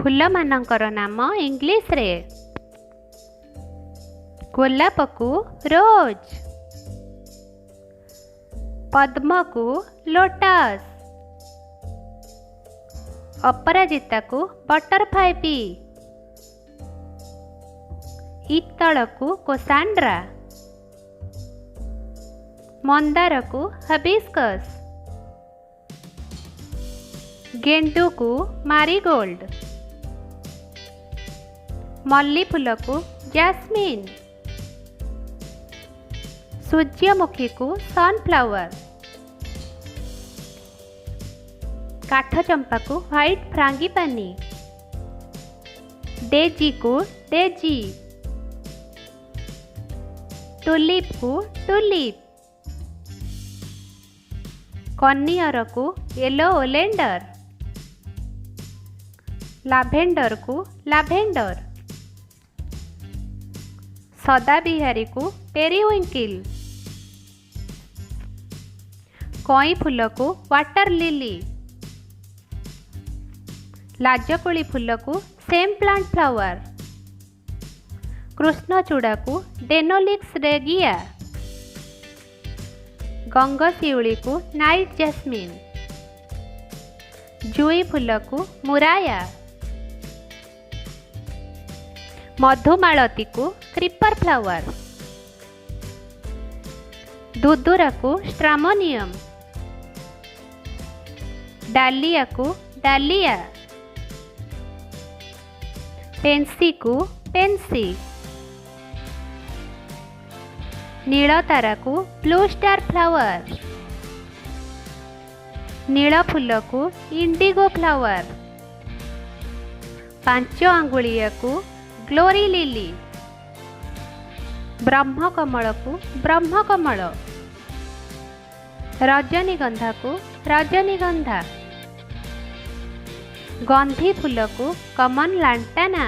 फूलमानंकर नाम इंग्लिश रे गोलाप को रोज, पद्म को लोटस, अपराजिता को बटरफ्लाई बी, इतल को कोसांड्रा, मंदार को हबिस्कस, गेंडू को मारीगोल्ड, मल्ली फूल को जैस्मिन, सूर्यमुखी को सनफ्लावर, काठ चंपा को व्हाइट फ्रांगीपानी, डेजी को डेजी, टुलिप को टुलिप, कनियर को येलो ओलेंडर, लावेंडर को लावेंडर, सदाबिहारी को पेरीविंकिल, कई फूल को वाटर लिली, लाजकुड़ी फूल को सेम प्लांट फ्लावर, कृष्णचूड़ा को डेनोलिक्स रेगिया, गंगशिउली को नाइट जैस्मिन, जुई फूल को मुराया, मधुमालती को क्रीपर फ्लावर, दुदुरा को स्ट्रामोनियम, डालिया को डालिया, पेंसी को पेंसी, नीलतारा को ब्लू स्टार फ्लावर, नील फूल को इंडिगो फ्लावर, पांच आंगुलिया को ग्लोरी लिली, ब्रह्मकमल को ब्रह्मकमल, रजनीगंधा को रजनीगंधा, गंधी फूल को कॉमन लांटाना,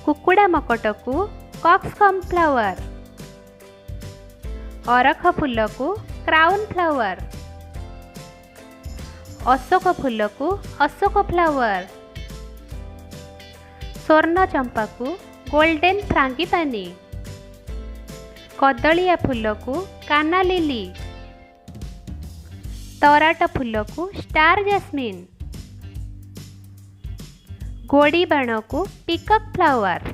कुकुड़ा मकट को कॉक्सकम फ्लावर, अरख फूल को क्राउन फ्लावर, अशोक फूल को अशोक फ्लावर, स्वर्ण चंपा को गोल्डन फ्रांगीपानी, कदलिया फूल को काना लिली, तराट फूल को स्टार जैस्मिन, गोड़ी बाण को पिकक फ्लावर,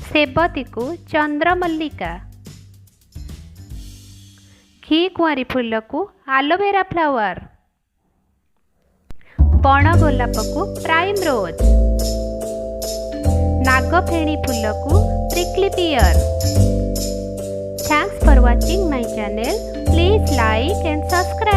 सेबती को चंद्रमल्लिका, घी कुआरी फूल को एलोवेरा फ्लावर, बण गोलाप को प्राइम रोज, नागफेणी फूल को prickly peer. Thanks for watching my channel. Please like and subscribe.